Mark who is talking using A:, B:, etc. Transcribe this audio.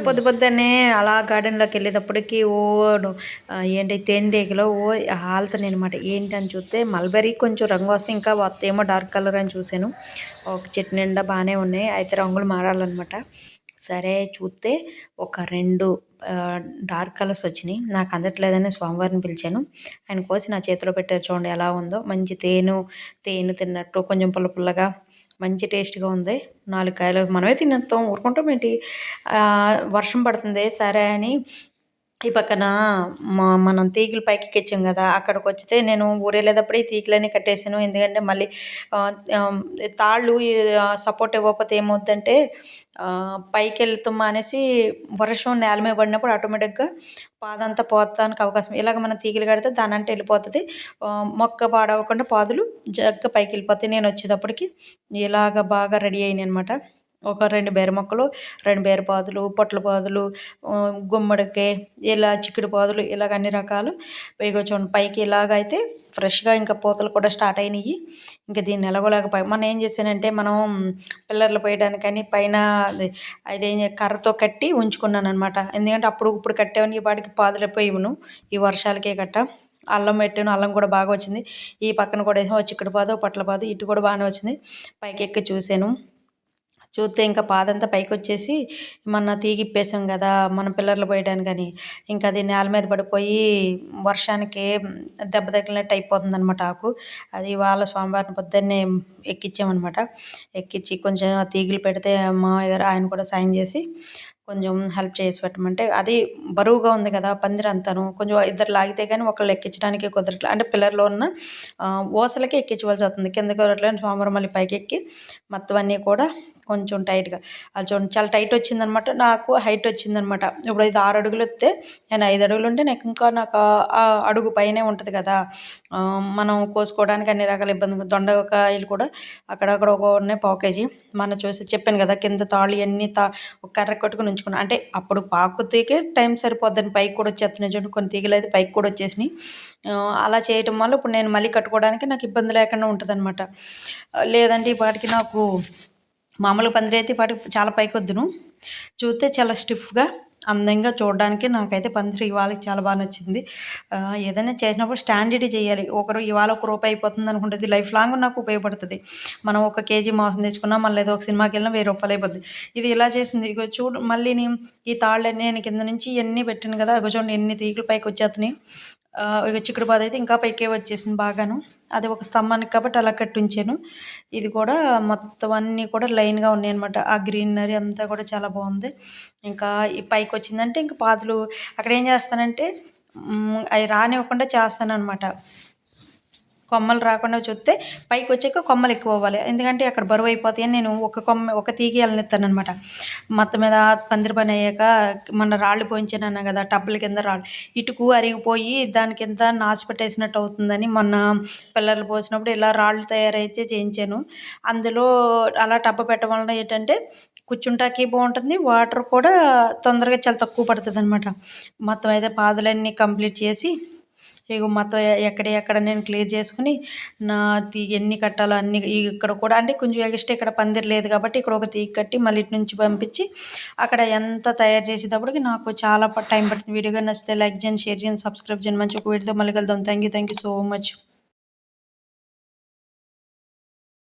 A: పొద్దు పొద్దున్నే అలా గార్డెన్‌లోకి వెళ్ళేటప్పటికి ఏంటి తేనెటీగలు ఆలుతున్నాయి అనమాట. ఏంటని చూస్తే మల్బెర్రీ కొంచెం రంగు వస్తే ఇంకా ఏమో డార్క్ కలర్ అని చూసాను. ఒక చెట్టు నిండా బాగానే ఉన్నాయి. అయితే రంగులు మారాలన్నమాట. సరే చూస్తే ఒక 2 డార్క్ కలర్స్ వచ్చినాయి. నాకు అందట్లేదని స్వామివారిని పిలిచాను. ఆయన కోసి నా చేతిలో పెట్టారు. చూడండి ఎలా ఉందో. మంచి తేనె తిన్నట్టు కొంచెం పుల్ల పుల్లగా మంచి టేస్ట్‌గా ఉంది. 4 కాయలు మనమే తినేస్తాం. ఊరుకుంటామేంటి? వర్షం పడుతుంది. సరే అని ఈ పక్కన మనం తీగలు పైకెక్కించాం కదా! అక్కడికొచ్చితే నేను ఊరెళ్ళేటప్పుడే ఈ తీగలన్నీ కట్టేసాను. ఎందుకంటే మళ్ళీ తాళ్ళు సపోర్ట్ ఇవ్వకపోతే ఏమవుద్దంటే పైకెళ్తాం అనేసి వర్షం నేల మీద పడినప్పుడు ఆటోమేటిక్‌గా పాదంతా పోతానికి అవకాశం. ఇలాగ మనం తీగలు కడితే దానంట వెళ్ళిపోతది. మొక్క పాడవకుండా పాదులు చక్కగా పైకెళ్ళిపోతాయి. నేనొచ్చేటప్పటికి ఇలాగ బాగా రెడీ అయినాయనమాట. ఒక 2 బీర మొక్కలు, 2 బీర పాదులు, పొట్ల పాదులు, గుమ్మడికాయ, ఇలా చిక్కుడు పాదులు ఇలాగ అన్ని రకాలు. ఇగో చూడండి పైకి ఇలాగైతే ఫ్రెష్‌గా ఇంకా పూతలు కూడా స్టార్ట్ అయినాయి. ఇంక దీన్ని ఎలాగోలాగ మొన్న ఏం చేశానంటే మనం పిల్లర్లు పోయడానికని పైన కర్రతో కట్టి ఉంచుకున్నాననమాట. ఎందుకంటే అప్పుడు ఇప్పుడు కట్టేవని వాటికి పాదులు పోయివును ఈ వర్షాలకే గట్ట. అల్లం పెట్టాను. అల్లం కూడా బాగా వచ్చింది. ఈ పక్కన కూడా చిక్కుడు పాదు, పొట్ల పాదు ఇటు కూడా బాగానే వచ్చింది. పైకెక్కి చూశాను. చూస్తే ఇంకా పాదంతా పైకొచ్చేసి మొన్న తీగిప్పేసాం కదా మనం పిల్లర్లు పోయడానికని, ఇంకా అది నేల మీద పడిపోయి వర్షానికి దెబ్బ తగిలినట్టు అయిపోతుందనమాట ఆకు. అది ఇవాళ స్వామివారిని పొద్దున్నే ఎక్కించామనమాట. ఎక్కించి కొంచెం తీగలు పెడితే మామయ్య గారు ఆయన కూడా సాయం చేసి కొంచెం హెల్ప్ చేసి పెట్టమంటే, అది బరువుగా ఉంది కదా పందిరంతాను. కొంచెం ఇద్దరు లాగితే కానీ ఒకళ్ళు ఎక్కించడానికి కుదరట్లే. అంటే పిల్లర్లో ఉన్న ఊసలకి ఎక్కించవలసి వస్తుంది. కిందకి కుదరట్లేదు. స్వామివారు మళ్ళీ పైకెక్కి మొత్తం అన్నీ కూడా కొంచెం టైట్‌గా అది చూడండి చాలా టైట్ వచ్చిందనమాట. నాకు హైట్ వచ్చిందనమాట. ఇప్పుడు ఇది 6 అడుగులు ఎత్తే నేను 5 అడుగులు ఉంటే నాకు అడుగు పైనే ఉంటుంది కదా! మనం కోసుకోవడానికి అన్ని రకాల ఇబ్బందులు. దొండకాయలు కూడా అక్కడక్కడ ఉన్నాయి పావు కేజీ. చెప్పాను కదా కింద తాళ్ళు ఇవన్నీ ఒక కర్ర కట్టుకుని ఉంచుకున్నాను. అంటే అప్పుడు పాకుతీకే టైం సరిపోద్దని పైకి కూడా వచ్చేస్తున్నాయి చూడండి. కొన్ని తీగలు అయితే పైకి కూడా వచ్చేసినాయి. అలా చేయటం వల్ల ఇప్పుడు నేను మళ్ళీ కట్టుకోవడానికి నాకు ఇబ్బంది లేకుండా ఉంటుందన్నమాట. లేదంటే ఈ పాటికి నాకు మామూలు పందిరైతే ఈ పాటికి చాలా పైకొద్దును. చూస్తే చాలా స్టిఫ్‌గా అందంగా చూడడానికి నాకైతే పందిరి ఇవాళ చాలా బాగా నచ్చింది. ఏదైనా చేసినప్పుడు స్టాండర్డ్ చేయాలి. ఇవాళ ఒక రూపాయి అయిపోతుంది అనుకుంటే ఇది లైఫ్ లాంగ్ నాకు ఉపయోగపడుతుంది. మనం ఒక కేజీ మాంసం తెచ్చుకున్నా మళ్ళీ ఏదో ఒక సినిమాకి వెళ్ళినా రూ. 1000 అయిపోద్ది. ఇది ఇలా చేసింది. ఇగో చూడు మళ్ళీని ఈ తాళ్ళన్నీ నేను కింద నుంచి ఇవన్నీ పెట్టాను కదా! ఇగో చూడండి ఎన్ని తీగలు పైకి వచ్చేస్తున్నాయి. ఇక చిక్కుడు పాదు అయితే ఇంకా పైకే వచ్చేసింది బాగాను. అది ఒక స్తంభానికి కాబట్టి అలా కట్టి ఉంచాను. ఇది కూడా మొత్తం అన్నీ కూడా లైన్‌గా ఉన్నాయన్నమాట. ఆ గ్రీనరీ అంతా కూడా చాలా బాగుంది. ఇంకా ఈ పైకొచ్చిందంటే ఇంక పాదులు అక్కడ ఏం చేస్తానంటే అవి రానివ్వకుండా చేస్తానన్నమాట. కొమ్మలు రాకుండా చూస్తే పైకొచ్చాక కొమ్మలు ఎక్కువ అవ్వాలి. ఎందుకంటే అక్కడ బరువు అయిపోతాయని నేను ఒక తీగ వెళ్ళనిస్తాననమాట. మొత్తం మీద పందిరి పని అయ్యాక మొన్న రాళ్ళు పోయించానన్నా కదా టబ్బుల కింద రాళ్ళు ఇటుకు అరిగిపోయి దాని కింద నాచు పెట్టేసినట్టు అవుతుందని మొన్న పిల్లర్లు పోసినప్పుడు ఇలా రాళ్ళు తయారైతే చేయించాను. అందులో అలా టబ్బ పెట్టడం వలన ఏంటంటే కూర్చుంటాకి బాగుంటుంది. వాటర్ కూడా తొందరగా చాలా తక్కువ పడుతుందనమాట. మొత్తం అయితే పాదులన్నీ కంప్లీట్ చేసి ఇగ మొత్తం ఎక్కడ నేను క్లియర్ చేసుకుని ఎన్ని కట్టాలో అన్ని ఇక్కడ కూడా అంటే కొంచెం ఎక్స్ట్రా ఇక్కడ పందిరి లేదు కాబట్టి ఇక్కడ ఒక తీగ కట్టి మళ్ళీ ఇటు నుంచి పంపించి అక్కడ ఎంత తయారు చేసేటప్పటికి నాకు చాలా టైం పడుతుంది. వీడియో నచ్చితే లైక్ చేయండి, షేర్ చేయండి, సబ్స్క్రైబ్ చేయండి. మంచి ఒక వీడియోతో మళ్ళీ కలుద్దాం. Thank you so much.